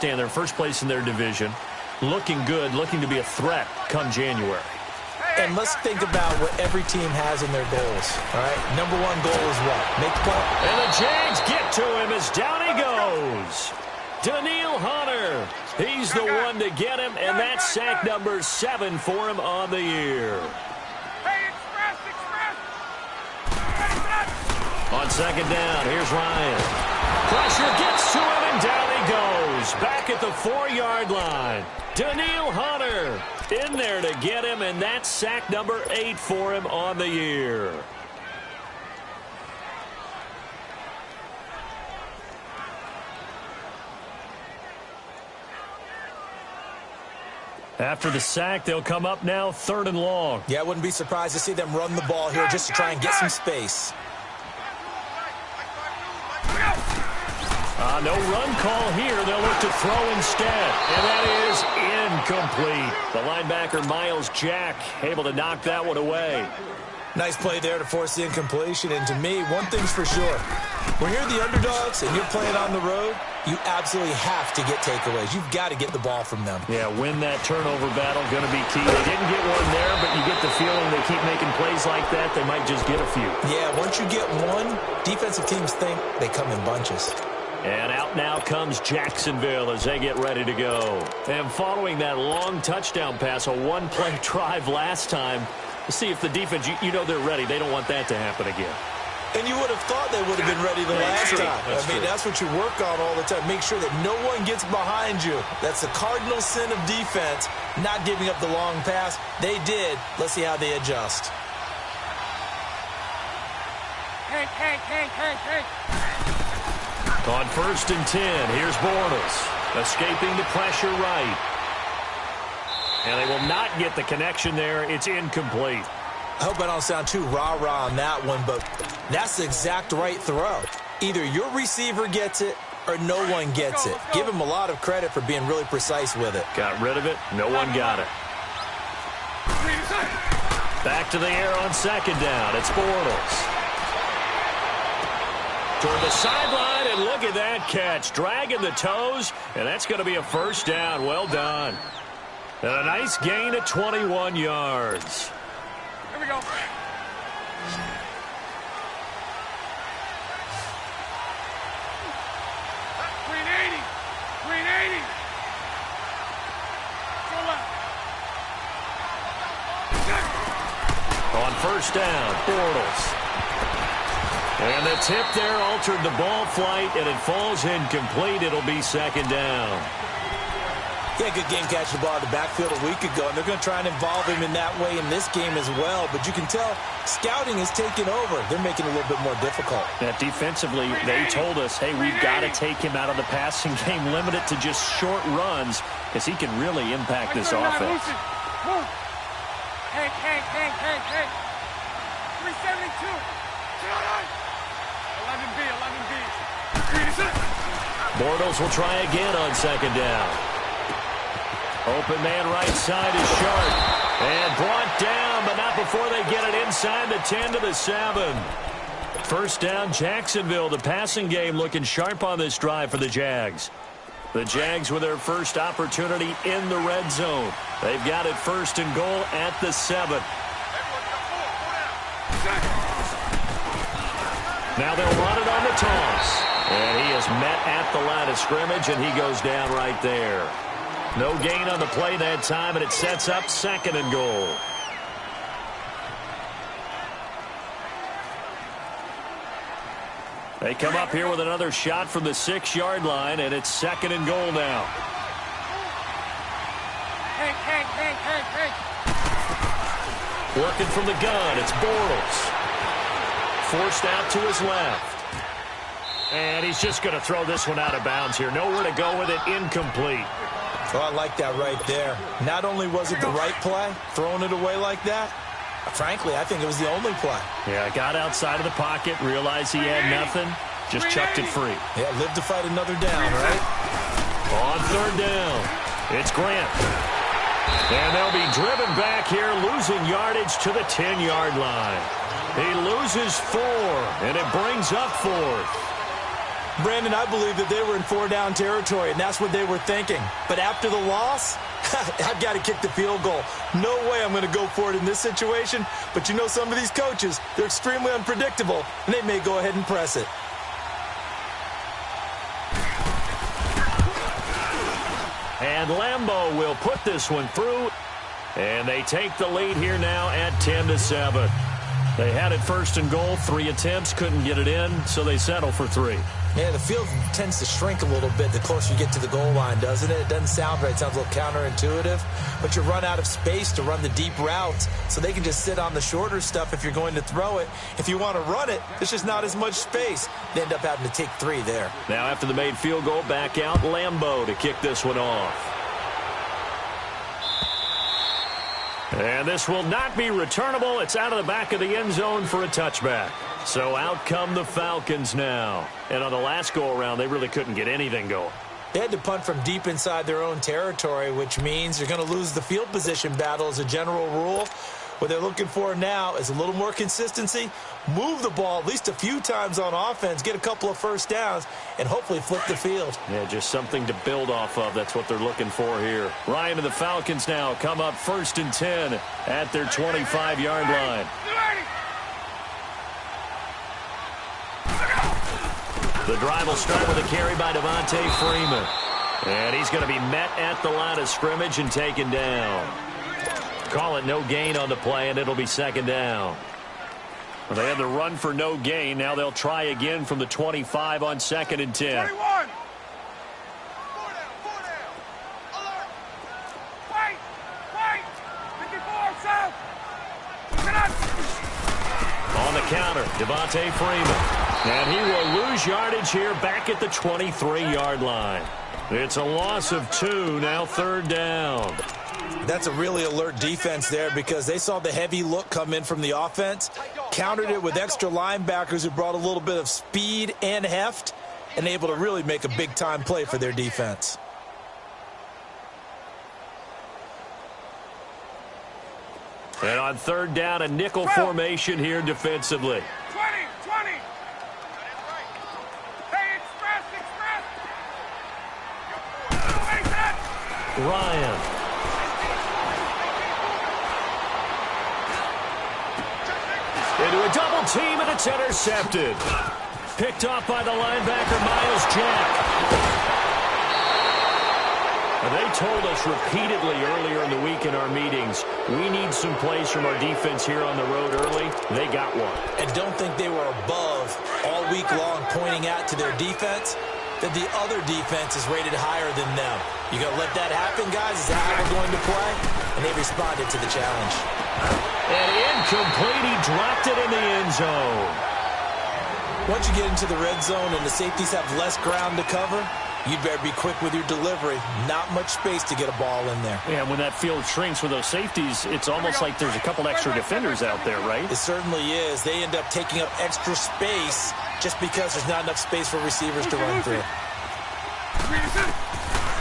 understand they're first place in their division, looking good, looking to be a threat come January. And let's think about what every team has in their goals, all right? Number one goal is what? Make the play. And the Jags get to him as down he goes. Daniil Hunter. He's the one to get him, and that's sack number 7 for him on the year. On second down, here's Ryan. Pressure gets to him, and down he goes. Back at the 4-yard line. Daniil Hunter in there to get him, and that's sack number 8 for him on the year. After the sack, they'll come up now 3rd and long. Yeah, I wouldn't be surprised to see them run the ball here just to try and get some space. No run call here. They'll look to throw instead. And that is incomplete. The linebacker, Miles Jack, able to knock that one away. Nice play there to force the incompletion. And to me, one thing's for sure. When you're the underdogs and you're playing on the road, you absolutely have to get takeaways. You've got to get the ball from them. Yeah, win that turnover battle, going to be key. They didn't get one there, but you get the feeling they keep making plays like that, they might just get a few. Yeah, once you get one, defensive teams think they come in bunches. And out now comes Jacksonville as they get ready to go. And following that long touchdown pass, a one-play drive last time, let's see if the defense, you know they're ready. They don't want that to happen again. And you would have thought they would have been ready the last time. That's what you work on all the time. Make sure that no one gets behind you. That's the cardinal sin of defense, not giving up the long pass. They did. Let's see how they adjust. Hey. On 1st and 10, here's Bortles, escaping the pressure right. And they will not get the connection there. It's incomplete. I hope I don't sound too rah-rah on that one, but that's the exact right throw. Either your receiver gets it or no one gets it. Give him a lot of credit for being really precise with it. Got rid of it. No one got it. Back to the air on 2nd down. It's Bortles. Toward the sideline, and look at that catch. Dragging the toes, and that's going to be a 1st down. Well done. And a nice gain at 21 yards. Here we go. Green 80. Green 80. Go left. On 1st down, Bortles. And the tip there altered the ball flight, and it falls incomplete. It'll be 2nd down. Yeah, good game catching the ball in the backfield a week ago, and they're going to try and involve him in that way in this game as well. But you can tell scouting is taking over. They're making it a little bit more difficult. Yeah, defensively, they told us, hey, we've got to take him out of the passing game, limit it to just short runs, because he can really impact this offense. Move. Hey. 372. 11B. Bortles will try again on 2nd down. Open man right side is Sharp. And brought down, but not before they get it inside the 10 to the 7. 1st down, Jacksonville. The passing game looking sharp on this drive for the Jags. The Jags with their first opportunity in the red zone. They've got it 1st and goal at the 7. Now they'll run it on the toss. And he is met at the line of scrimmage, and he goes down right there. No gain on the play that time, and it sets up 2nd and goal. They come up here with another shot from the 6-yard line, and it's 2nd and goal now. Hey. Working from the gun, it's Bortles. Forced out to his left. And he's just going to throw this one out of bounds here. Nowhere to go with it. Incomplete. Oh, I like that right there. Not only was it the right play, throwing it away like that, frankly, I think it was the only play. Yeah, got outside of the pocket, realized he had nothing, just chucked it free. Yeah, live to fight another down, right? On 3rd down, it's Grant. And they'll be driven back here, losing yardage to the 10-yard line. He loses 4, and it brings up 4th. Brandon, I believe that they were in 4-down territory, and that's what they were thinking. But after the loss, I've got to kick the field goal. No way I'm going to go for it in this situation. But you know, some of these coaches, they're extremely unpredictable, and they may go ahead and press it. And Lambeau will put this one through. And they take the lead here now at 10-7. They had it first and goal, 3 attempts, couldn't get it in, so they settle for 3. Yeah, the field tends to shrink a little bit the closer you get to the goal line, doesn't it? It doesn't sound right. It sounds a little counterintuitive. But you run out of space to run the deep routes, so they can just sit on the shorter stuff if you're going to throw it. If you want to run it, there's just not as much space. They end up having to take 3 there. Now after the made field goal, back out Lambeau to kick this one off. And this will not be returnable. It's out of the back of the end zone for a touchback. So out come the Falcons now. And on the last go-around, they really couldn't get anything going. They had to punt from deep inside their own territory, which means you're going to lose the field position battle as a general rule. What they're looking for now is a little more consistency, move the ball at least a few times on offense, get a couple of first downs, and hopefully flip the field. Yeah, just something to build off of. That's what they're looking for here. Ryan and the Falcons now come up 1st and 10 at their 25-yard line. The drive will start with a carry by Devontae Freeman. And he's going to be met at the line of scrimmage and taken down. Call it no gain on the play, and it'll be 2nd down. Well, they had the run for no gain. Now they'll try again from the 25 on 2nd and 10. 21. 4 down. Alert. Wait. 54 south. Get up. On the counter, Devontae Freeman. And he will lose yardage here back at the 23-yard line. It's a loss of 2, now 3rd down. That's a really alert defense there because they saw the heavy look come in from the offense, countered it with extra linebackers who brought a little bit of speed and heft, and able to really make a big-time play for their defense. And on 3rd down, a nickel formation here defensively. 20. Hey, express. Ryan. Into a double team, and it's intercepted. Picked off by the linebacker, Miles Jack. They told us repeatedly earlier in the week in our meetings, we need some plays from our defense here on the road early. They got one. And don't think they were above all week long pointing out to their defense that the other defense is rated higher than them. You going to let that happen, guys? Is that how we're going to play? And they responded to the challenge. And incomplete. He dropped it in the end zone. Once you get into the red zone and the safeties have less ground to cover, you'd better be quick with your delivery. Not much space to get a ball in there. Yeah, when that field shrinks with those safeties, it's almost like there's a couple extra defenders out there, right? It certainly is. They end up taking up extra space just because there's not enough space for receivers to run through.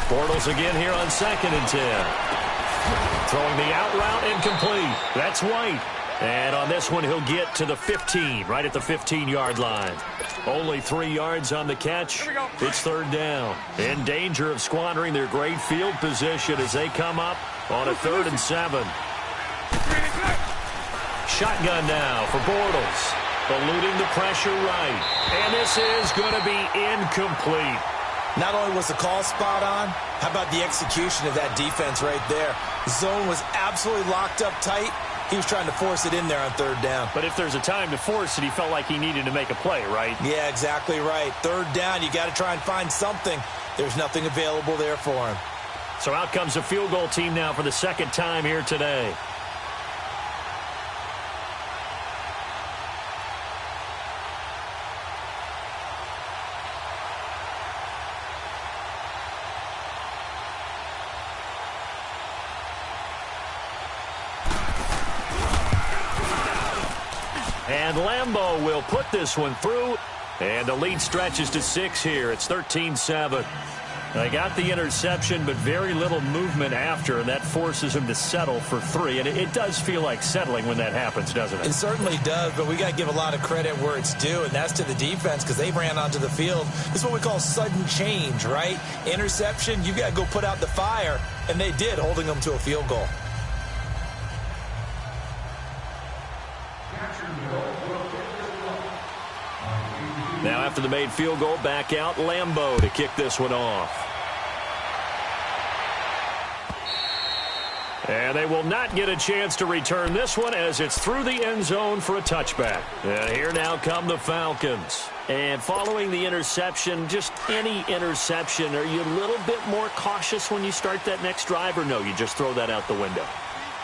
Bortles again here on 2nd and 10. Throwing the out route incomplete. That's White. And on this one, he'll get to the 15, right at the 15-yard line. Only 3 yards on the catch. It's 3rd down. In danger of squandering their great field position as they come up on a 3rd and 7. Shotgun now for Bortles. Eluding the pressure right. And this is going to be incomplete. Not only was the call spot on, how about the execution of that defense right there? The zone was absolutely locked up tight. He was trying to force it in there on 3rd down. But if there's a time to force it, he felt like he needed to make a play, right? Yeah, exactly right. 3rd down, you got to try and find something. There's nothing available there for him. So out comes the field goal team now for the 2nd time here today. And Lambeau will put this one through. And the lead stretches to 6 here. It's 13-7. They got the interception, but very little movement after, and that forces him to settle for 3. And it does feel like settling when that happens, doesn't it? It certainly does, but we got to give a lot of credit where it's due, and that's to the defense because they ran onto the field. This is what we call sudden change, right? Interception, you got to go put out the fire, and they did, holding them to a field goal. Now after the made field goal, back out Lambeau to kick this one off. And they will not get a chance to return this one as it's through the end zone for a touchback. And here now come the Falcons. And following the interception, just any interception, are you a little bit more cautious when you start that next drive, or no, you just throw that out the window?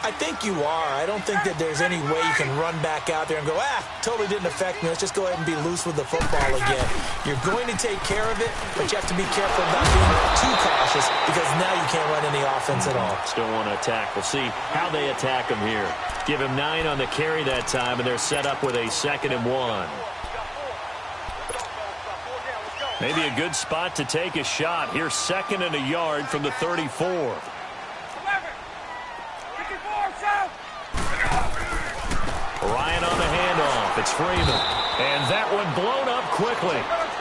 I think you are. I don't think that there's any way you can run back out there and go, totally didn't affect me. Let's just go ahead and be loose with the football again. You're going to take care of it, but you have to be careful about being too cautious because now you can't run any offense at all. Still want to attack. We'll see how they attack him here. Give him 9 on the carry that time, and they're set up with a 2nd and 1. Maybe a good spot to take a shot. Here's 2nd and a yard from the 34. Ryan on the handoff. It's Freeman. And that one blown up quickly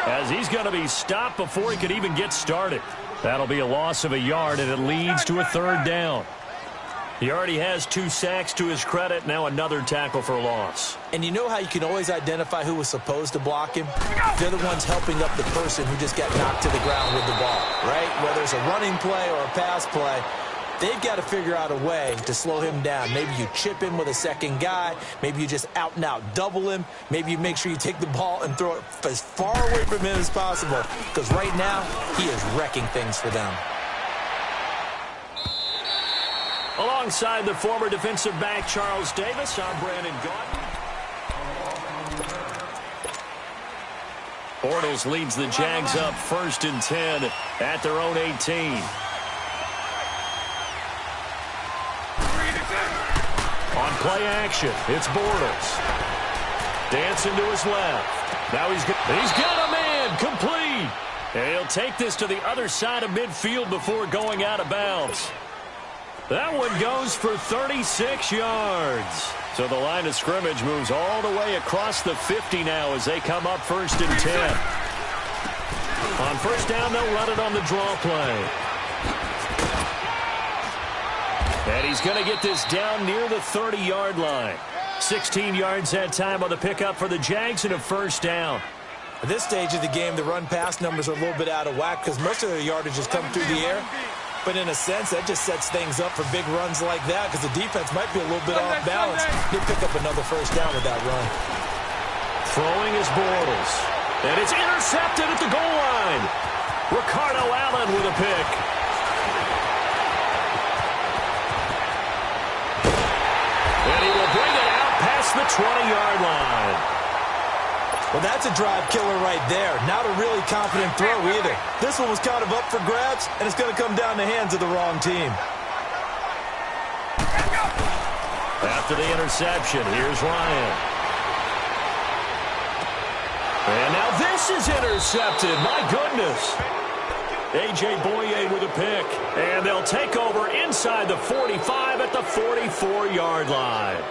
as he's going to be stopped before he could even get started. That'll be a loss of a yard, and it leads to a 3rd down. He already has 2 sacks to his credit. Now another tackle for loss. And you know how you can always identify who was supposed to block him? They're the ones helping up the person who just got knocked to the ground with the ball, right? Whether it's a running play or a pass play, they've got to figure out a way to slow him down. Maybe you chip him with a second guy. Maybe you just out-and-out double him. Maybe you make sure you take the ball and throw it as far away from him as possible. Because right now, he is wrecking things for them. Alongside the former defensive back Charles Davis, I'm Brandon Gaudin. Bortles leads the Jags up 1st and 10 at their own 18. On play action, it's Bortles. Dancing to his left. Now he's got a man complete. And he'll take this to the other side of midfield before going out of bounds. That one goes for 36 yards. So the line of scrimmage moves all the way across the 50 now as they come up 1st and 10. On 1st down, they'll run it on the draw play. And he's going to get this down near the 30-yard line. 16 yards that time on the pickup for the Jags and a 1st down. At this stage of the game, the run-pass numbers are a little bit out of whack because most of their yardage has come through the air. But in a sense, that just sets things up for big runs like that because the defense might be a little bit off balance. He'll pick up another 1st down with that run. Throwing is Bortles. And it's intercepted at the goal line. Ricardo Allen with a pick. And he will bring it out past the 20-yard line. Well, that's a drive killer right there. Not a really confident throw either. This one was kind of up for grabs, and it's going to come down the hands of the wrong team. After the interception, here's Ryan. And now this is intercepted. My goodness. A.J. Boye with a pick. And they'll take over inside the 45 at the 44-yard line.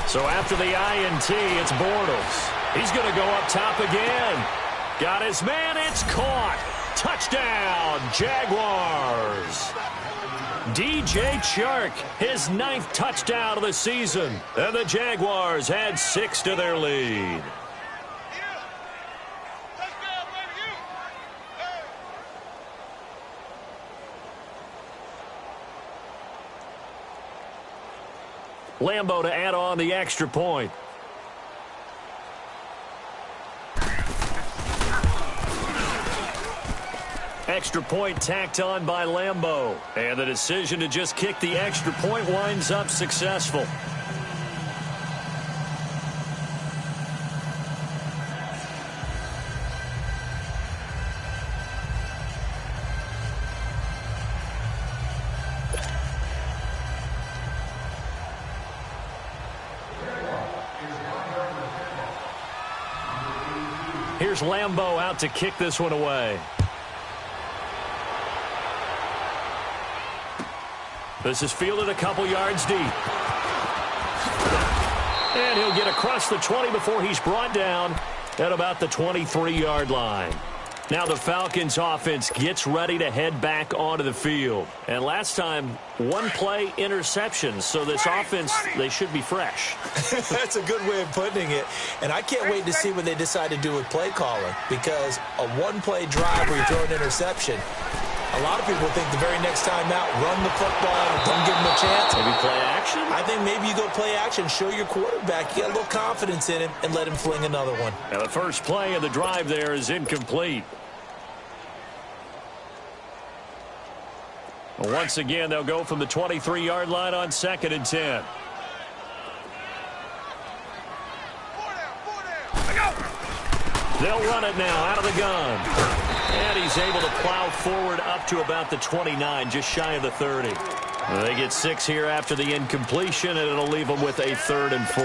So after the INT, it's Bortles. He's going to go up top again. Got his man. It's caught. Touchdown, Jaguars. DJ Chark, his 9th touchdown of the season. And the Jaguars had 6 to their lead. Lambeau to add on the extra point. Extra point tacked on by Lambeau. And the decision to just kick the extra point winds up successful. Here's Lambeau out to kick this one away. This is fielded a couple yards deep. And he'll get across the 20 before he's brought down at about the 23-yard line. Now the Falcons offense gets ready to head back onto the field. And last time, one-play interception. So this offense, they should be fresh. That's a good way of putting it. And I can't wait to see what they decide to do with play calling. Because a one-play drive where you throw an interception, a lot of people think the very next time out, run the football, don't give them a chance. Maybe play action? I think maybe you go play action, show your quarterback, you got a little confidence in him, and let him fling another one. Now the first play of the drive there is incomplete. Once again, they'll go from the 23-yard line on 2nd and 10. They'll run it now out of the gun. And he's able to plow forward up to about the 29, just shy of the 30. They get 6 here after the incompletion, and it'll leave them with a 3rd and 4.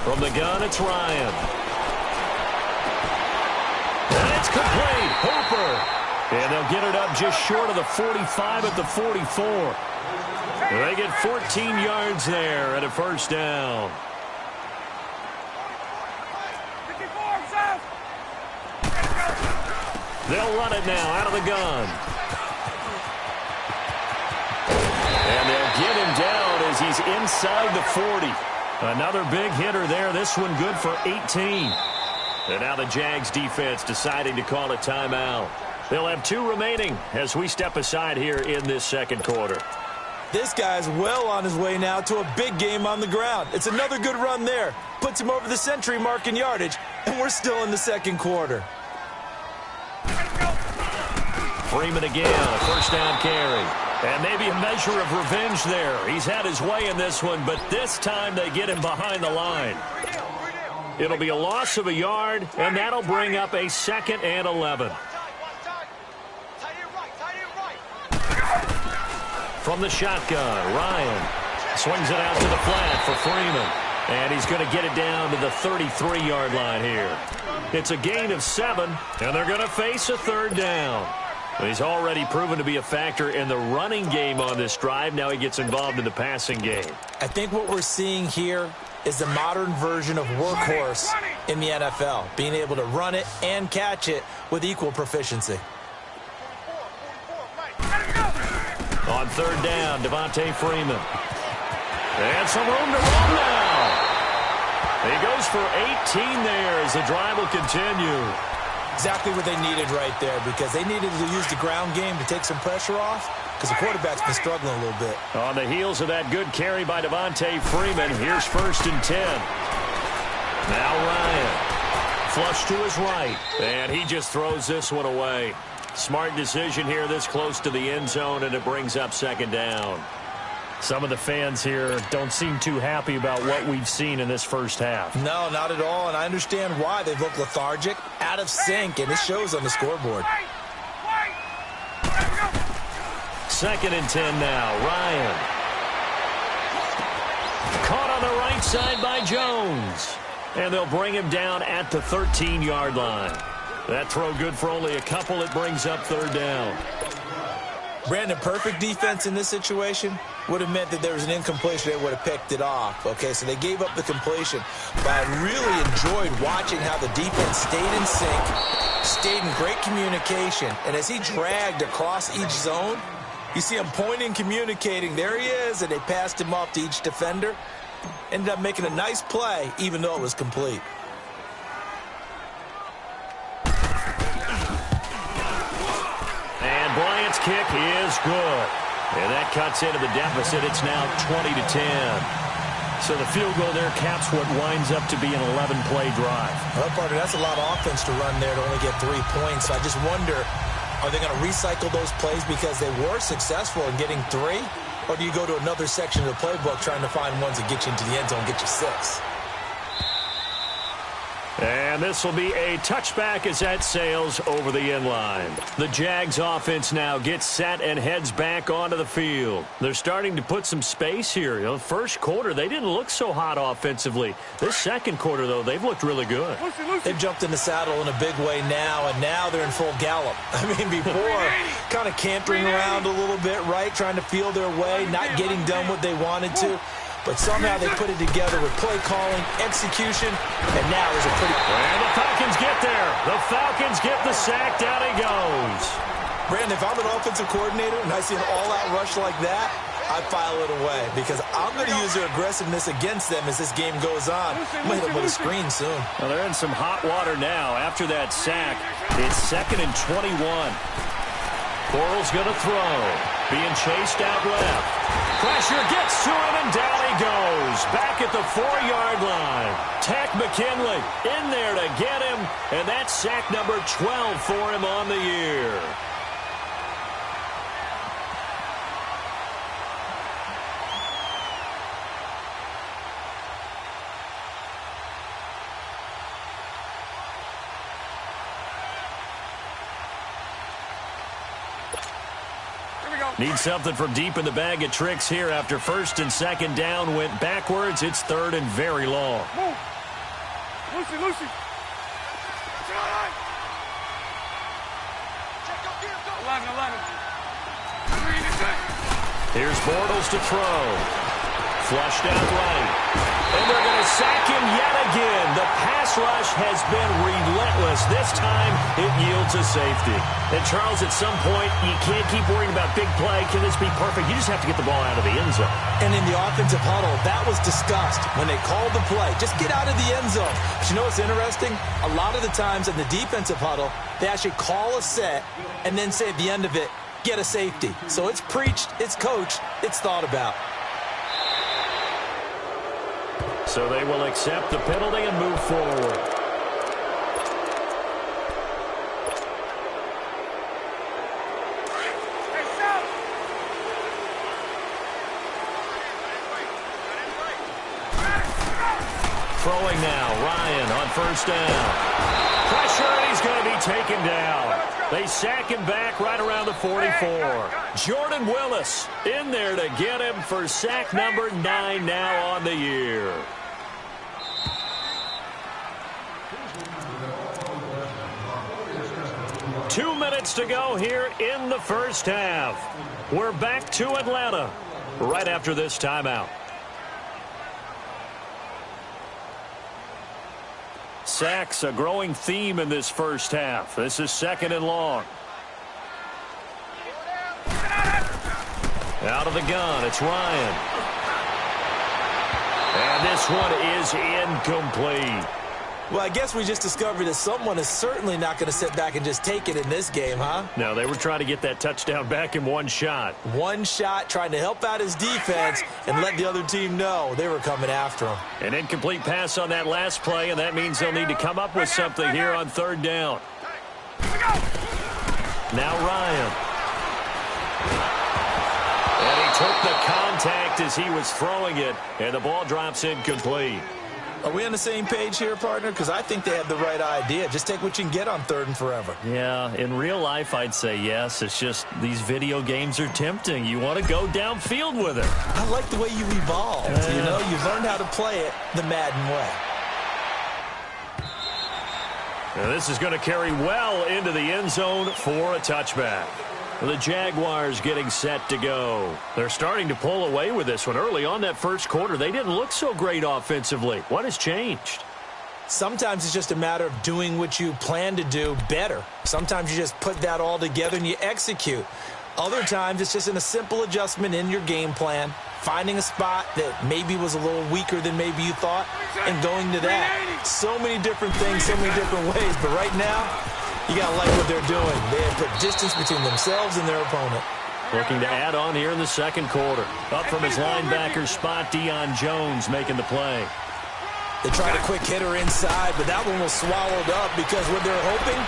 From the gun, it's Ryan. And it's complete. Hooper. And they'll get it up just short of the 45 at the 44. They get 14 yards there at a first down. They'll run it now out of the gun. And they'll get him down as he's inside the 40. Another big hitter there. This one good for 18. And now the Jags defense deciding to call a timeout. They'll have 2 remaining as we step aside here in this second quarter. This guy's well on his way now to a big game on the ground. It's another good run there. Puts him over the century mark in yardage, and we're still in the second quarter. Freeman again, a first down carry. And maybe a measure of revenge there. He's had his way in this one, but this time they get him behind the line. It'll be a loss of a yard, and that'll bring up a 2nd and 11. From the shotgun, Ryan swings it out to the flat for Freeman. And he's going to get it down to the 33-yard line here. It's a gain of 7, and they're going to face a 3rd down. He's already proven to be a factor in the running game on this drive. Now he gets involved in the passing game. I think what we're seeing here is the modern version of workhorse in the NFL, being able to run it and catch it with equal proficiency. On 3rd down, Devontae Freeman. And some room to run now. He goes for 18 there as the drive will continue. Exactly what they needed right there, because they needed to use the ground game to take some pressure off, because the quarterback's been struggling a little bit. On the heels of that good carry by Devontae Freeman, here's 1st and 10. Now Ryan. Flush to his right. And he just throws this one away. Smart decision here this close to the end zone, and it brings up 2nd down. Some of the fans here don't seem too happy about what we've seen in this first half. No, not at all, and I understand why. They've looked lethargic, out of sync, and it shows on the scoreboard. 2nd and 10 now. Ryan. Caught on the right side by Jones. And they'll bring him down at the 13-yard line. That throw good for only a couple. It brings up 3rd down. Brandon, perfect defense in this situation would have meant that there was an incompletion. They would have picked it off. Okay, so they gave up the completion. But I really enjoyed watching how the defense stayed in sync, stayed in great communication. And as he dragged across each zone, you see him pointing, communicating. There he is, and they passed him off to each defender. Ended up making a nice play, even though it was complete. And Bryant's kick is good. And that cuts into the deficit. It's now 20-10. So the field goal there caps what winds up to be an 11-play drive. Well, partner, that's a lot of offense to run there to only get 3 points. So I just wonder, are they going to recycle those plays because they were successful in getting 3? Or do you go to another section of the playbook trying to find ones that get you into the end zone, get you 6? And this will be a touchback as that sails over the inline. The Jags offense now gets set and heads back onto the field. They're starting to put some space here. You know, first quarter, they didn't look so hot offensively. This second quarter, though, they've looked really good. They've jumped in the saddle in a big way now, and now they're in full gallop. I mean, before, kind of cantering around a little bit, right, trying to feel their way, not getting done what they wanted to. But somehow they put it together with play calling, execution, and now there's a pretty... And the Falcons get there. The Falcons get the sack. Down he goes. Brandon, if I'm an offensive coordinator and I see an all-out rush like that, I file it away because I'm going to use their aggressiveness against them as this game goes on. I'm going to hit them with a screen soon. Well, they're in some hot water now. After that sack, it's 2nd and 21. Bortles going to throw. Being chased out left. Pressure gets to him, and down he goes. Back at the 4-yard line. Tack McKinley in there to get him, and that's sack number 12 for him on the year. Need something from deep in the bag of tricks here after 1st and 2nd down went backwards. It's 3rd and very long. Move. Lucy. 11. Here's Bortles to throw. Flushed out right. And they're going to sack him yet again. The pass rush has been relentless. This time, it yields a safety. And, Charles, at some point, you can't keep worrying about big play. Can this be perfect? You just have to get the ball out of the end zone. And in the offensive huddle, that was discussed when they called the play. Just get out of the end zone. But you know what's interesting? A lot of the times in the defensive huddle, they actually call a set and then say at the end of it, get a safety. So it's preached, it's coached, it's thought about. So they will accept the penalty and move forward. Throwing now, Ryan on 1st down. Pressure, and he's going to be taken down. They sack him back right around the 44. Jordan Willis in there to get him for sack number 9 now on the year. Two minutes to go here in the first half. We're back to Atlanta right after this timeout. Sacks, a growing theme in this first half. This is 2nd and long. Out of the gun, it's Ryan. And this one is incomplete. Well, I guess we just discovered that someone is certainly not going to sit back and just take it in this game, huh? No, they were trying to get that touchdown back in one shot. One shot, trying to help out his defense and let the other team know they were coming after him. An incomplete pass on that last play, and that means they'll need to come up with something here on 3rd down. Now Ryan. And he took the contact as he was throwing it, and the ball drops incomplete. Are we on the same page here, partner? Because I think they have the right idea. Just take what you can get on 3rd and forever. Yeah, in real life, I'd say yes. It's just these video games are tempting. You want to go downfield with it. I like the way you evolved. You know, you've learned how to play it the Madden way. Now this is going to carry well into the end zone for a touchback. The Jaguars getting set to go. They're starting to pull away with this one. Early on that first quarter, they didn't look so great offensively. What has changed? Sometimes it's just a matter of doing what you plan to do better. Sometimes you just put that all together and you execute. Other times it's just in a simple adjustment in your game plan, finding a spot that maybe was a little weaker than maybe you thought, and going to that. So many different things, so many different ways. But right now, you got to like what they're doing. They have put distance between themselves and their opponent. Looking to add on here in the second quarter. Up from his linebacker spot, Deion Jones making the play. They tried a quick hitter inside, but that one was swallowed up because what they're hoping,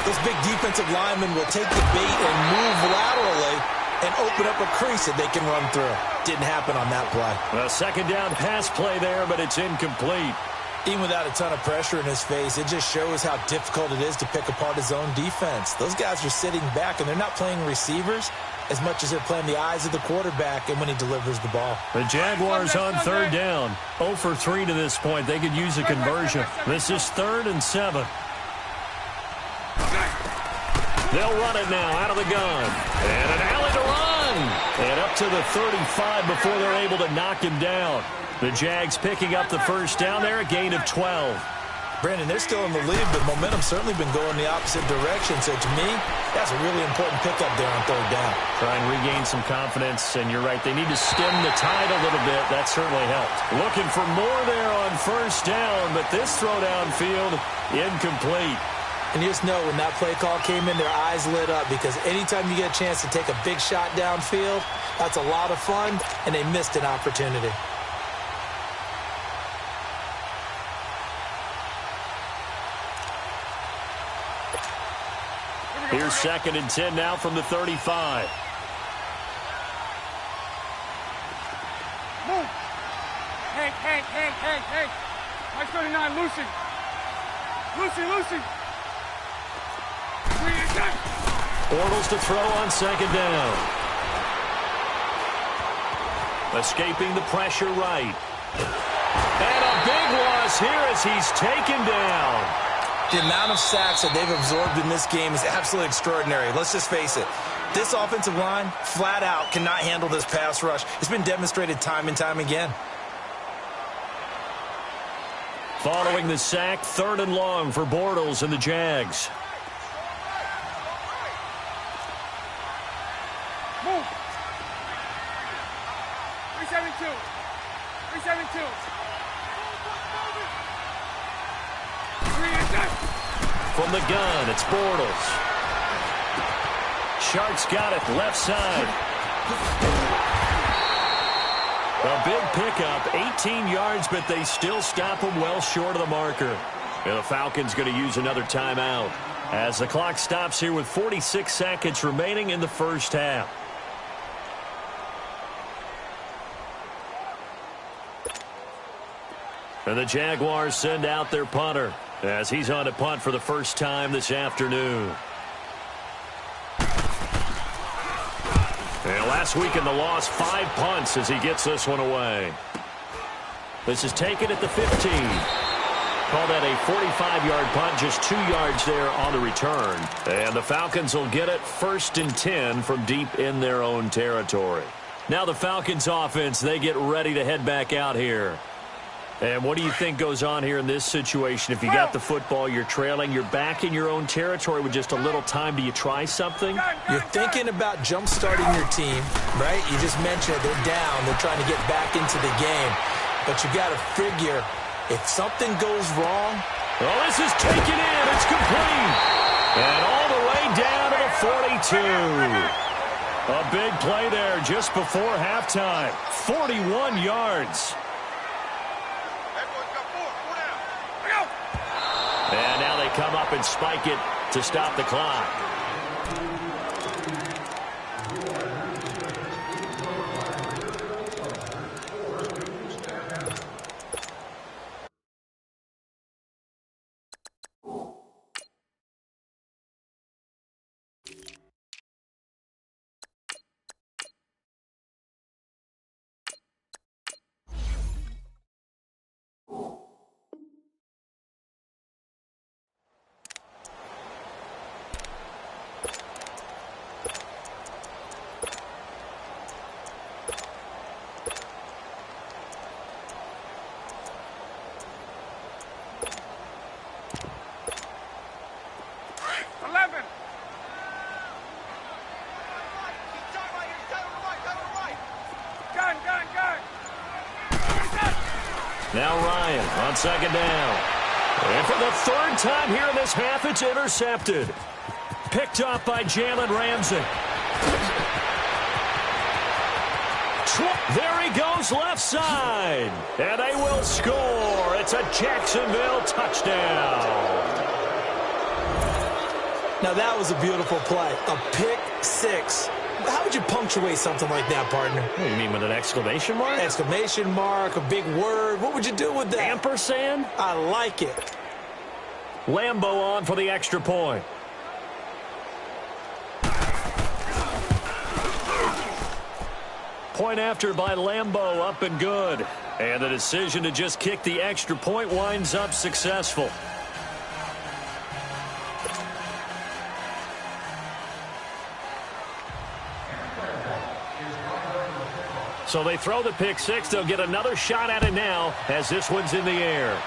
those big defensive linemen will take the bait and move laterally and open up a crease that they can run through. Didn't happen on that play. A second down pass play there, but it's incomplete. Even without a ton of pressure in his face, it just shows how difficult it is to pick apart his own defense. Those guys are sitting back, and they're not playing receivers as much as they're playing the eyes of the quarterback and when he delivers the ball. The Jaguars on third down. 0 for 3 to this point. They could use a conversion. This is 3rd and 7. They'll run it now out of the gun. And an alley to run. And up to the 35 before they're able to knock him down. The Jags picking up the first down there, a gain of 12. Brandon, they're still in the lead, but momentum's certainly been going the opposite direction. So to me, that's a really important pickup there on third down. Try and regain some confidence, and you're right. They need to stem the tide a little bit. That certainly helped. Looking for more there on first down, but this throw downfield, incomplete. And you just know when that play call came in, their eyes lit up because anytime you get a chance to take a big shot downfield, that's a lot of fun, and they missed an opportunity. Here's 2nd and 10 now from the 35. Move. Hey. Nice 39, Lucy. Lucy. Bortles to throw on 2nd down. Escaping the pressure right. And a big loss here as he's taken down. The amount of sacks that they've absorbed in this game is absolutely extraordinary. Let's just face it. This offensive line, flat out, cannot handle this pass rush. It's been demonstrated time and time again. Following the sack, 3rd and long for Bortles and the Jags. Move. 372. 372. From the gun, it's Bortles. Shark's got it, left side. A big pickup, 18 yards, but they still stop him well short of the marker. And the Falcons going to use another timeout as the clock stops here with 46 seconds remaining in the first half. And the Jaguars send out their punter as he's on to punt for the first time this afternoon. And last week in the loss, 5 punts as he gets this one away. This is taken at the 15. Call that a 45-yard punt, just 2 yards there on the return. And the Falcons will get it 1st and 10 from deep in their own territory. Now the Falcons offense, they get ready to head back out here. And what do you think goes on here in this situation? If you got the football, you're trailing, you're back in your own territory with just a little time. Do you try something? You're thinking about jump-starting your team, right? You just mentioned it. They're down. They're trying to get back into the game. But you got to figure, if something goes wrong. Well, this is taken in. It's complete. And all the way down to the 42. A big play there just before halftime. 41 yards. And now they come up and spike it to stop the clock. Now Ryan on 2nd down. And for the 3rd time here in this half, it's intercepted. Picked up by Jalen Ramsey. There he goes left side. And they will score. It's a Jacksonville touchdown. Now, that was a beautiful play. A pick six. How would you punctuate something like that, partner? What do you mean, with an exclamation mark? Exclamation mark, a big word. What would you do with that? Ampersand? I like it. Lambo on for the extra point. Point after by Lambo, up and good. And the decision to just kick the extra point winds up successful. So they throw the pick six. They'll get another shot at it now as this one's in the air.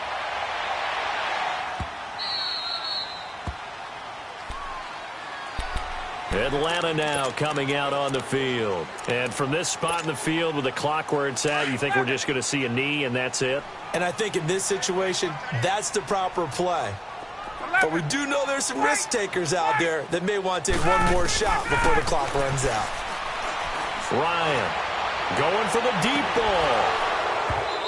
Atlanta now coming out on the field. And from this spot in the field with the clock where it's at, you think we're just going to see a knee and that's it? And I think in this situation, that's the proper play. But we do know there's some risk takers out there that may want to take one more shot before the clock runs out. Ryan going for the deep ball.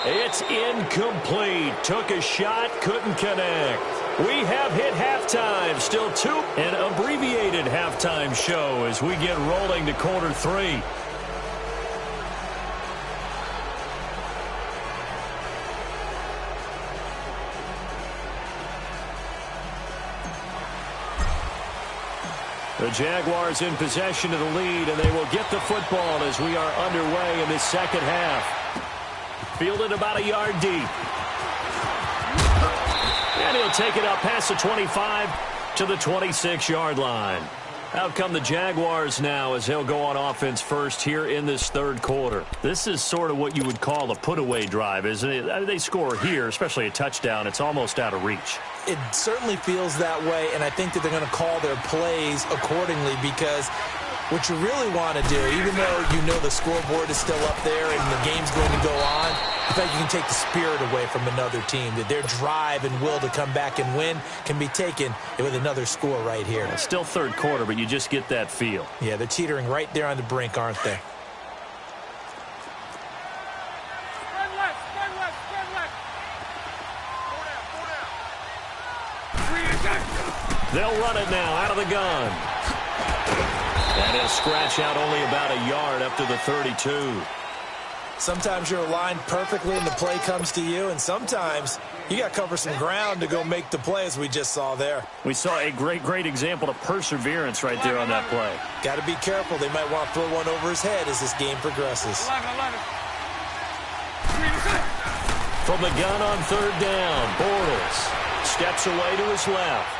It's incomplete. Took a shot, couldn't connect. We have hit halftime. Still an abbreviated halftime show as we get rolling to quarter three. The Jaguars in possession of the lead, and they will get the football as we are underway in this second half. Fielded about a yard deep. And he'll take it up past the 25 to the 26-yard line. Out come the Jaguars now as they'll go on offense first here in this third quarter. This is sort of what you would call a put-away drive, isn't it? I mean, they score here, especially a touchdown. It's almost out of reach. It certainly feels that way, and I think that they're going to call their plays accordingly because what you really want to do, even though you know the scoreboard is still up there and the game's going to go on, I think you can take the spirit away from another team, that their drive and will to come back and win can be taken with another score right here. It's still third quarter, but you just get that feel. Yeah, they're teetering right there on the brink, aren't they? Spread left, spread left, spread left. They'll run it now out of the gun. And he'll scratch out only about a yard up to the 32. Sometimes you're aligned perfectly and the play comes to you, and sometimes you got to cover some ground to go make the play, as we just saw there. We saw a great example of perseverance right there on that play. Got to be careful. They might want to throw one over his head as this game progresses. 11. From the gun on third down, Bortles steps away to his left.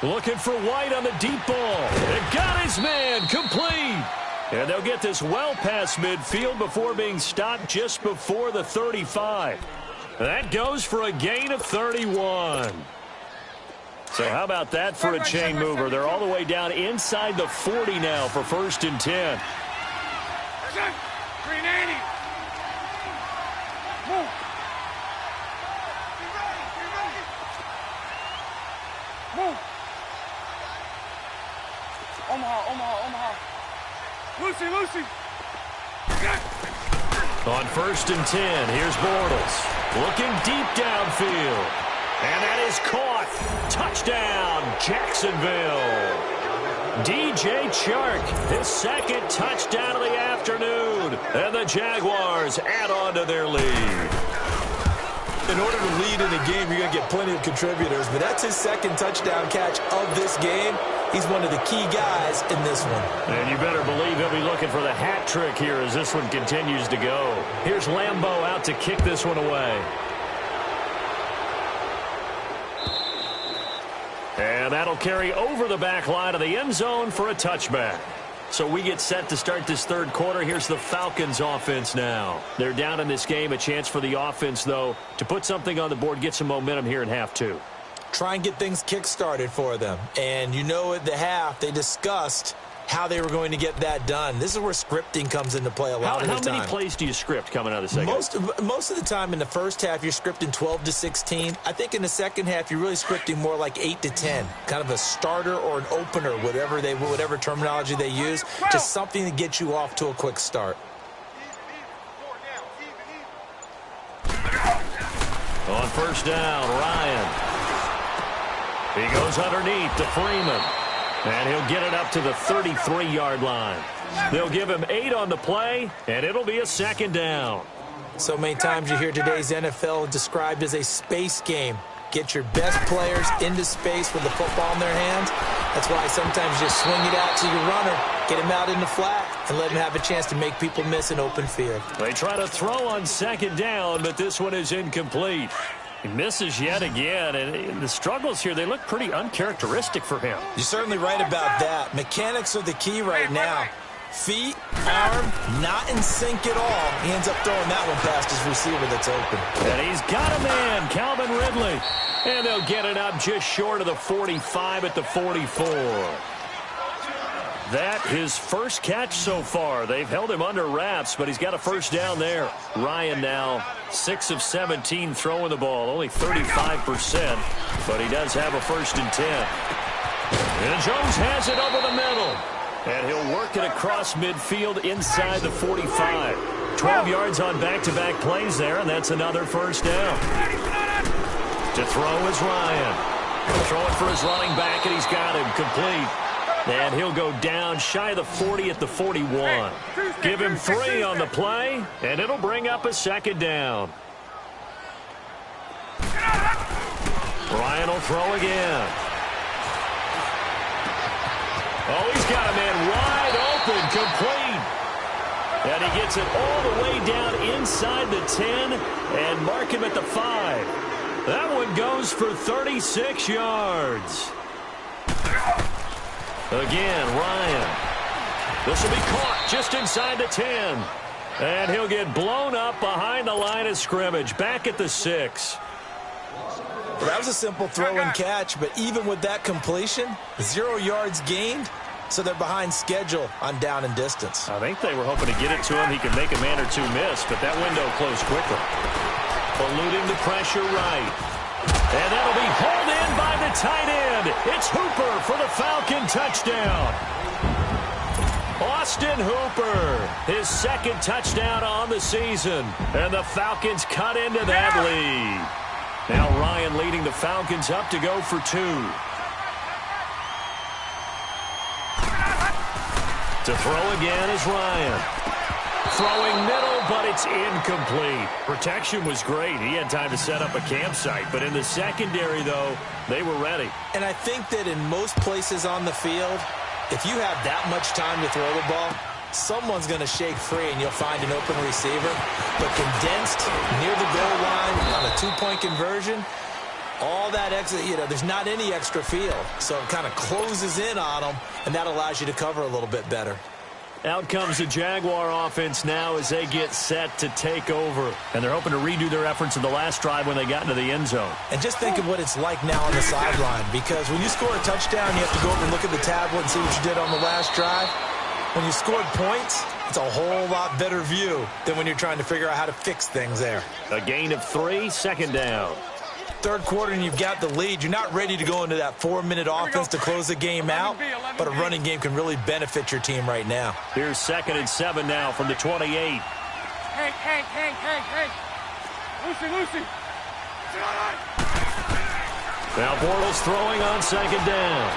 Looking for White on the deep ball. And got his man complete. And they'll get this well past midfield before being stopped just before the 35. That goes for a gain of 31. So how about that for a chain mover? They're all the way down inside the 40 now for 1st and 10. 390. Move. Move. Omaha. Lucy. On 1st and 10, here's Bortles. Looking deep downfield. And that is caught. Touchdown, Jacksonville. DJ Chark, his second touchdown of the afternoon. And the Jaguars add on to their lead. In order to lead in a game, you're going to get plenty of contributors, but that's his second touchdown catch of this game. He's one of the key guys in this one. And you better believe he'll be looking for the hat trick here as this one continues to go. Here's Lambo out to kick this one away. And that'll carry over the back line of the end zone for a touchback. So we get set to start this third quarter. Here's the Falcons offense now. They're down in this game. A chance for the offense, though, to put something on the board, get some momentum here in half two. Try and get things kick-started for them. And you know at the half, they discussed how they were going to get that done. This is where scripting comes into play a lot of the time. How many plays do you script coming out of the second half? Most of the time in the first half, you're scripting 12 to 16. I think in the second half, you're really scripting more like 8 to 10. Kind of a starter or an opener, whatever terminology they use. Just something to get you off to a quick start. On 1st down, Ryan. He goes underneath to Freeman. And he'll get it up to the 33-yard line. They'll give him 8 on the play, and it'll be a second down. So many times you hear today's NFL described as a space game. Get your best players into space with the football in their hands. That's why sometimes you just swing it out to your runner, get him out in the flat, and let him have a chance to make people miss an open field. They try to throw on second down, but this one is incomplete. He misses yet again, and the struggles here, they look pretty uncharacteristic for him. You're certainly right about that. Mechanics are the key right now. Feet, arm, not in sync at all. He ends up throwing that one past his receiver that's open. And he's got a man, Calvin Ridley. And they'll get it up just short of the 45 at the 44. That his first catch so far. They've held him under wraps, but he's got a first down there. Ryan now 6 of 17 throwing the ball, only 35%, but he does have a 1st and 10. And Jones has it over the middle. And he'll work it across midfield inside the 45. 12 yards on back-to-back plays there, and that's another first down. To throw is Ryan. Throw it for his running back, and he's got him complete. And he'll go down shy of the 40 at the 41. Give him 3 on the play, and it'll bring up a second down. Ryan will throw again. Oh, he's got a man wide open, complete. And he gets it all the way down inside the 10 and mark him at the 5. That one goes for 36 yards. Again, Ryan. This will be caught just inside the 10. And he'll get blown up behind the line of scrimmage, back at the 6. Well, that was a simple throw and catch, but even with that completion, 0 yards gained, so they're behind schedule on down and distance. I think they were hoping to get it to him. He could make a man or two miss, but that window closed quickly. Eluding the pressure right. And that'll be hauled in by the tight end. It's Hooper for the Falcon touchdown. Austin Hooper, his 2nd touchdown on the season. And the Falcons cut into that lead. Now Ryan leading the Falcons up to go for 2. To throw again is Ryan. Throwing middle, but it's incomplete. Protection was great. He had time to set up a campsite. But in the secondary, though, they were ready. And I think that in most places on the field, if you have that much time to throw the ball, someone's going to shake free and you'll find an open receiver. But condensed near the goal line on a 2-point conversion, all that extra, there's not any extra field. So it kind of closes in on them, and that allows you to cover a little bit better. Out comes the Jaguar offense now as they get set to take over. And they're hoping to redo their efforts in the last drive when they got into the end zone. And just think of what it's like now on the sideline, because when you score a touchdown, you have to go over and look at the tablet and see what you did on the last drive. When you scored points, it's a whole lot better view than when you're trying to figure out how to fix things there. A gain of 3, 2nd down. 3rd quarter and you've got the lead. You're not ready to go into that 4-minute offense to close the game out, but a running game can really benefit your team right now. Here's 2nd and 7 now from the 28. Hank. Lucy. Now Bortles throwing on 2nd down.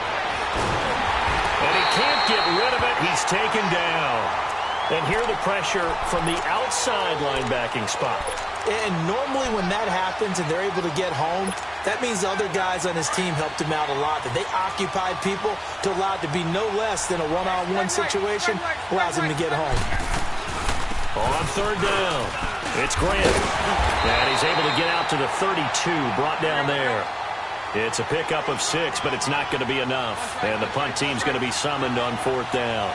And he can't get rid of it. He's taken down. And here the pressure from the outside linebacking spot. And normally when that happens and they're able to get home, that means other guys on his team helped him out a lot. That they occupied people to allow it to be no less than a one-on-one situation, allows him to get home. On 3rd down, it's Grant. And he's able to get out to the 32, brought down there. It's a pickup of 6, but it's not going to be enough. And the punt team's going to be summoned on 4th down.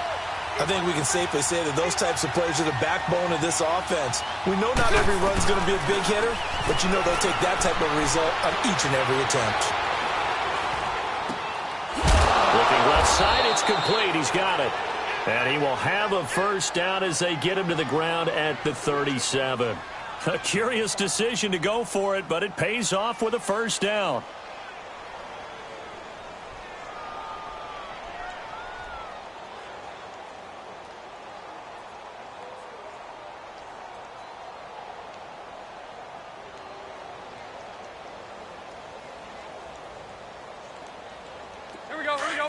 I think we can safely say that those types of plays are the backbone of this offense. We know not every run's going to be a big hitter, but you know they'll take that type of result on each and every attempt. Looking left side, it's complete. He's got it. And he will have a first down as they get him to the ground at the 37. A curious decision to go for it, but it pays off with a first down.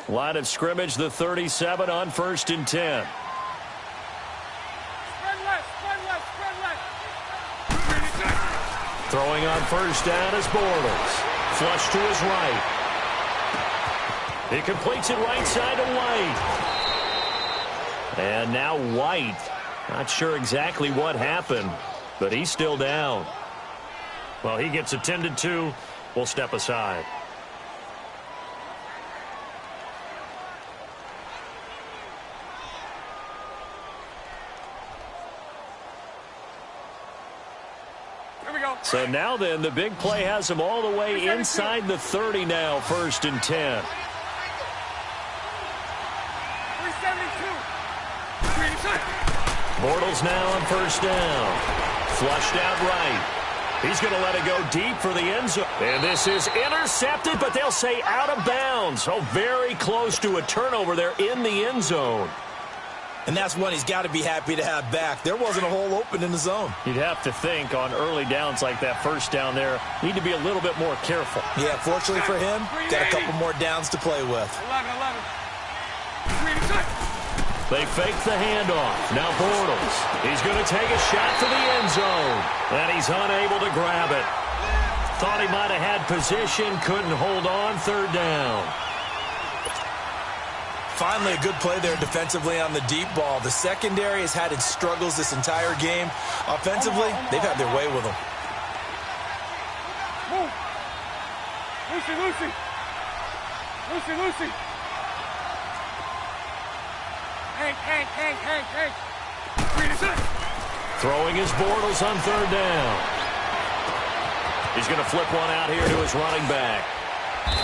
Line of scrimmage, the 37 on 1st and 10. Throwing on 1st down is Bortles. Flush to his right. He completes it right side to White. And now White. Not sure exactly what happened, but he's still down. Well, he gets attended to. We'll step aside. So now then, the big play has him all the way inside the 30 now, 1st and 10. 372. Bortles now on 1st down. Flushed out right. He's going to let it go deep for the end zone. And this is intercepted, but they'll say out of bounds. Oh, very close to a turnover there in the end zone. And that's one he's got to be happy to have back. There wasn't a hole open in the zone. You'd have to think on early downs like that 1st down there, need to be a little bit more careful. Yeah, fortunately for him, got a couple more downs to play with. 11. They fake the handoff. Now Bortles. He's going to take a shot for the end zone. And he's unable to grab it. Thought he might have had position, couldn't hold on, 3rd down. Finally, a good play there defensively on the deep ball. The secondary has had its struggles this entire game. Offensively, they've had their way with them. Move. Lucy. Hank. Throwing his Bortles on 3rd down. He's going to flip one out here to his running back.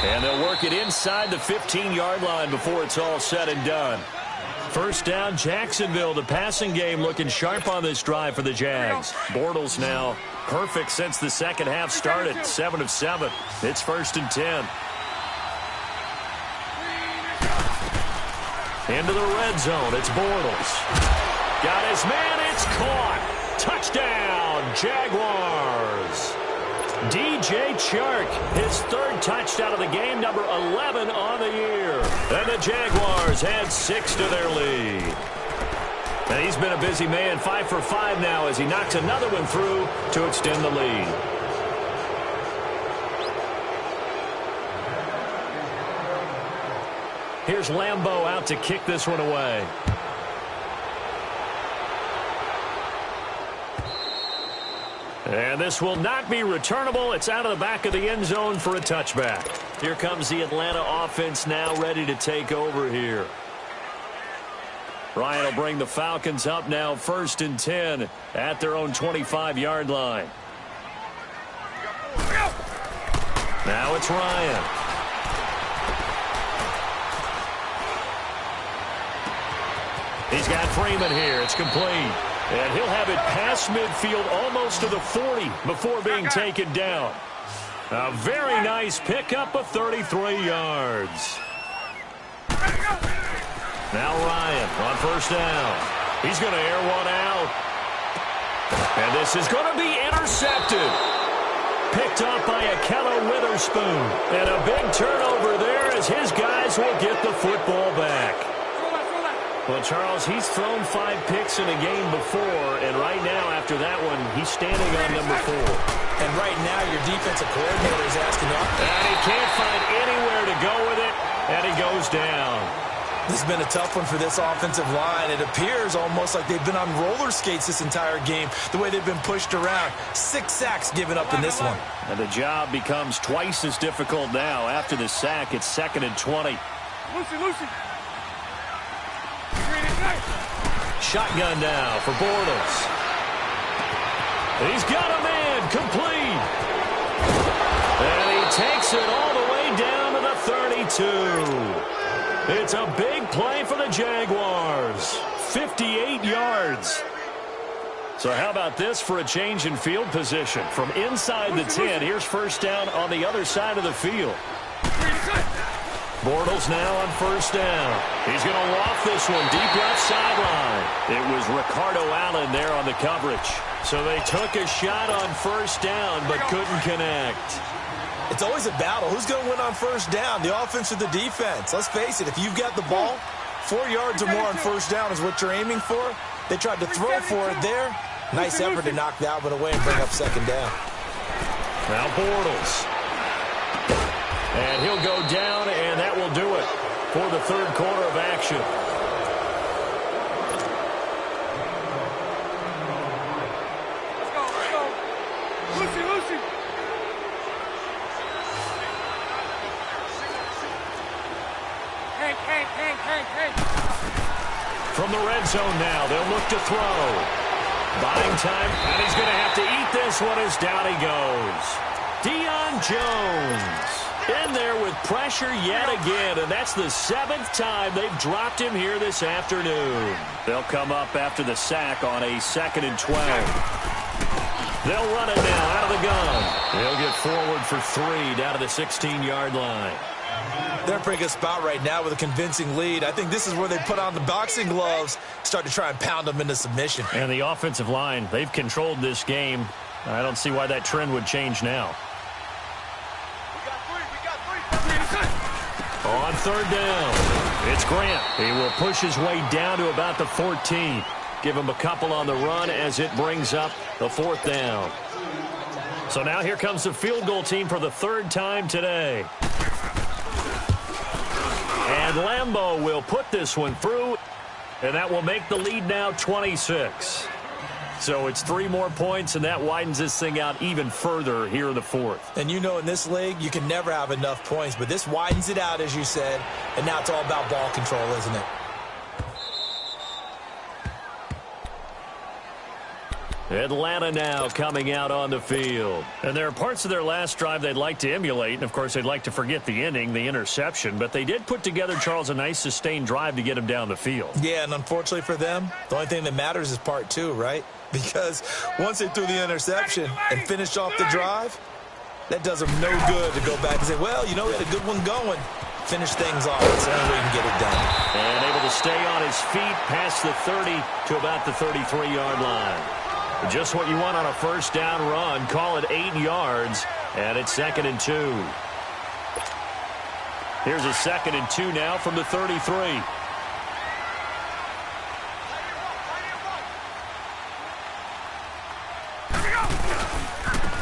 And they'll work it inside the 15-yard line before it's all said and done. 1st down, Jacksonville. The passing game looking sharp on this drive for the Jags. Bortles now perfect since the second half started. 7 of 7. It's 1st and 10. Into the red zone. It's Bortles. Got his man. It's caught. Touchdown, Jaguars. DJ Chark, his 3rd touchdown of the game, number 11 on the year. And the Jaguars add 6 to their lead. And he's been a busy man, 5 for 5 now as he knocks another one through to extend the lead. Here's Lambeau out to kick this one away. And this will not be returnable. It's out of the back of the end zone for a touchback. Here comes the Atlanta offense now ready to take over here. Ryan will bring the Falcons up now 1st and 10 at their own 25-yard line. Now it's Ryan. He's got Freeman here. It's complete. And he'll have it past midfield almost to the 40 before being taken down. A very nice pickup of 33 yards. Now Ryan on 1st down. He's going to air one out. And this is going to be intercepted. Picked up by Akello Witherspoon. And a big turnover there as his guys will get the football back. Well, Charles, he's thrown 5 picks in a game before, and right now, after that one, he's standing on number 4. And right now, your defensive coordinator is asking him. And he can't find anywhere to go with it, and he goes down. This has been a tough one for this offensive line. It appears almost like they've been on roller skates this entire game, the way they've been pushed around. 6 sacks given up in this one. And the job becomes twice as difficult now. After the sack, it's 2nd and 20. Lucy. Shotgun now for Bortles. He's got a man complete. And he takes it all the way down to the 32. It's a big play for the Jaguars. 58 yards. So how about this for a change in field position? From inside the 10, here's 1st down on the other side of the field. Bortles now on 1st down. He's going to loft this one deep left sideline. It was Ricardo Allen there on the coverage. So they took a shot on 1st down but couldn't connect. It's always a battle. Who's going to win on first down, the offense or the defense? Let's face it, if you've got the ball, 4 yards or more on first down is what you're aiming for. They tried to throw for it there. Nice effort to knock that one away and bring up second down. Now Bortles. And he'll go down, and that will do it for the third quarter of action. Let's go. Lucy. Hey. From the red zone now, they'll look to throw. Buying time, and he's going to have to eat this one as down he goes. Deion Jones in there with pressure yet again, and that's the 7th time they've dropped him here this afternoon. They'll come up after the sack on a 2nd and 12. They'll run it now out of the gun. They'll get forward for 3 down to the 16-yard line. They're in a pretty good spot right now with a convincing lead. I think this is where they put on the boxing gloves, start to try and pound them into submission. And the offensive line, they've controlled this game. I don't see why that trend would change now. On third down, it's Grant. He will push his way down to about the 14. Give him a couple on the run as it brings up the 4th down. So now here comes the field goal team for the 3rd time today. And Lambeau will put this one through, and that will make the lead now 26. So it's 3 more points, and that widens this thing out even further here in the 4th. And you know in this league, you can never have enough points, but this widens it out, as you said, and now it's all about ball control, isn't it? Atlanta now coming out on the field. And there are parts of their last drive they'd like to emulate, and of course they'd like to forget the ending, the interception, but they did put together, Charles, a nice sustained drive to get him down the field. Yeah, and unfortunately for them, the only thing that matters is part 2, right? Because once they threw the interception and finished off the drive, that does them no good to go back and say, well, you know, we had a good one going. Finish things off. That's the only way you can get it done. And able to stay on his feet past the 30 to about the 33-yard line. Just what you want on a first down run. Call it 8 yards, and it's 2nd and 2. Here's a 2nd and 2 now from the 33.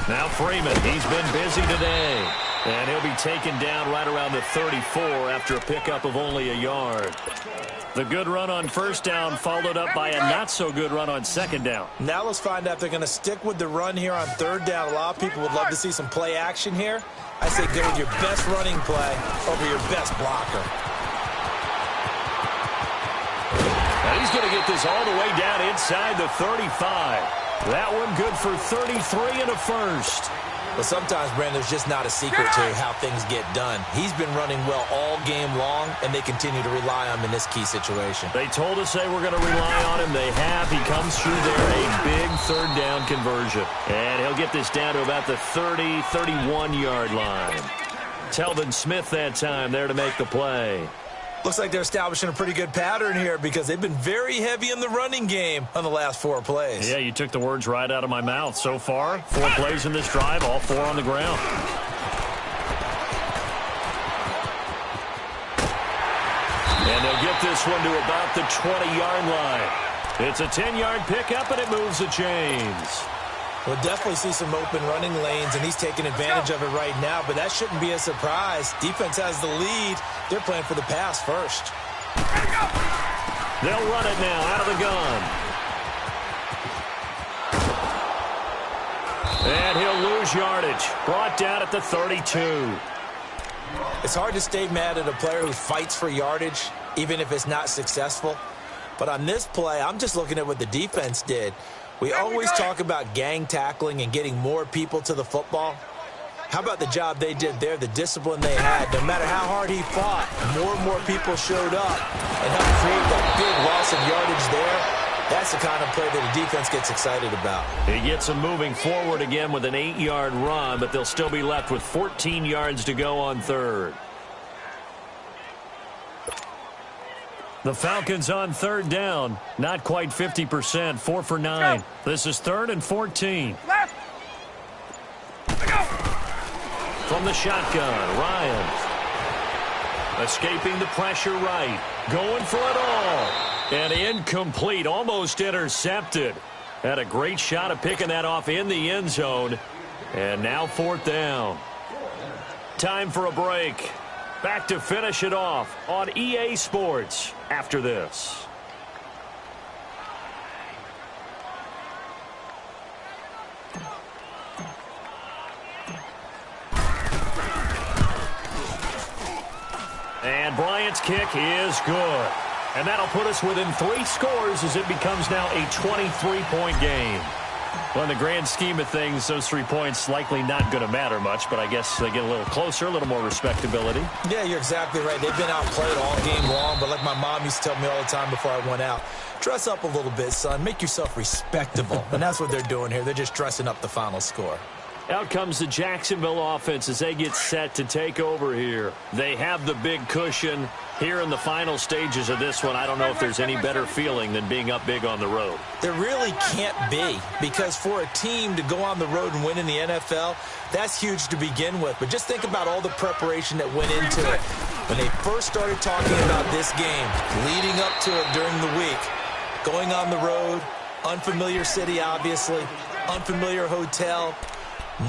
Now Freeman, he's been busy today. And he'll be taken down right around the 34 after a pickup of only a yard. The good run on first down followed up by a not-so-good run on second down. Now let's find out if they're going to stick with the run here on third down. A lot of people would love to see some play action here. I say go with your best running play over your best blocker. And he's going to get this all the way down inside the 35. That one good for 33 and a first. But sometimes, Brandon, there's just not a secret to how things get done. He's been running well all game long, and they continue to rely on him in this key situation. They told us they were going to rely on him. They have. He comes through there, a big third down conversion. And he'll get this down to about the 30, 31-yard line. Telvin Smith that time there to make the play. Looks like they're establishing a pretty good pattern here because they've been very heavy in the running game on the last 4 plays. Yeah, you took the words right out of my mouth. So far, 4 plays in this drive, all 4 on the ground. And they'll get this one to about the 20-yard line. It's a 10-yard pickup, and it moves the chains. We'll definitely see some open running lanes, and he's taking advantage of it right now, but that shouldn't be a surprise. Defense has the lead. They're playing for the pass first. They'll run it now out of the gun. And he'll lose yardage. Brought down at the 32. It's hard to stay mad at a player who fights for yardage, even if it's not successful. But on this play, I'm just looking at what the defense did. We always talk about gang tackling and getting more people to the football. How about the job they did there, the discipline they had? No matter how hard he fought, more and more people showed up and helped create that big loss of yardage there. That's the kind of play that the defense gets excited about. He gets them moving forward again with an 8-yard run, but they'll still be left with 14 yards to go on third. The Falcons on third down. Not quite 50%, 4 for 9. This is 3rd and 14. Left. From the shotgun, Ryan. Escaping the pressure right. Going for it all. And incomplete. Almost intercepted. Had a great shot of picking that off in the end zone. And now 4th down. Time for a break. Back to finish it off on EA Sports after this. And Bryant's kick is good. And that'll put us within 3 scores as it becomes now a 23-point game. Well, in the grand scheme of things, those 3 points likely not going to matter much, but I guess they get a little closer, a little more respectability. Yeah, you're exactly right. They've been outplayed all game long, but like my mom used to tell me all the time before I went out, dress up a little bit, son. Make yourself respectable. And that's what they're doing here. They're just dressing up the final score. Out comes the Jacksonville offense as they get set to take over here. They have the big cushion here in the final stages of this one. I don't know if there's any better feeling than being up big on the road. There really can't be, because for a team to go on the road and win in the NFL, that's huge to begin with. But just think about all the preparation that went into it. When they first started talking about this game, leading up to it during the week, going on the road, unfamiliar city, obviously, unfamiliar hotel.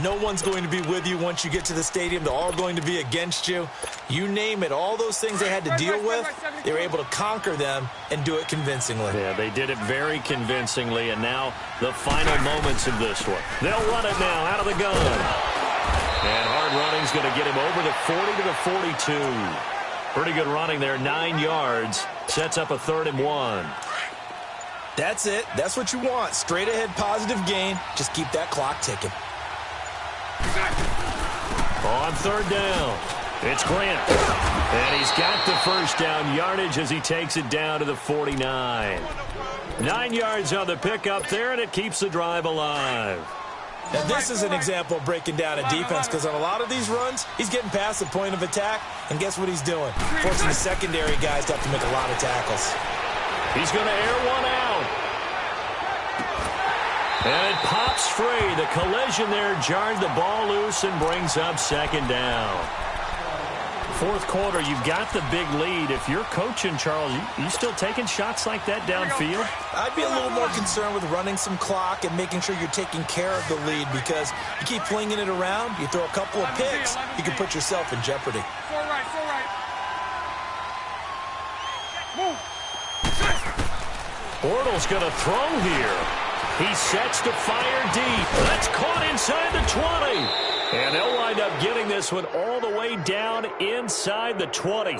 No one's going to be with you once you get to the stadium. They're all going to be against you. You name it, all those things they had to deal with, they were able to conquer them and do it convincingly. Yeah, they did it very convincingly, and now the final moments of this one. They'll run it now out of the gun. And hard running's going to get him over the 40 to the 42. Pretty good running there, 9 yards. Sets up a 3rd and 1. That's it. That's what you want. Straight ahead positive gain. Just keep that clock ticking. On 3rd down, it's Grant. And he's got the first down yardage as he takes it down to the 49. 9 yards on the pickup there, and it keeps the drive alive. Now, this is an example of breaking down a defense, because on a lot of these runs, he's getting past the point of attack, and guess what he's doing? Forcing the secondary guys to have to make a lot of tackles. He's going to air one out. And it pops free. The collision there jarred the ball loose and brings up 2nd down. 4th quarter, you've got the big lead. If you're coaching, Charles, you still taking shots like that downfield? I'd be a little more concerned with running some clock and making sure you're taking care of the lead, because you keep flinging it around, you throw a couple of picks, you can put yourself in jeopardy. Four right. Move. Bortles going to throw here. He sets to fire deep. That's caught inside the 20. And they'll wind up getting this one all the way down inside the 20.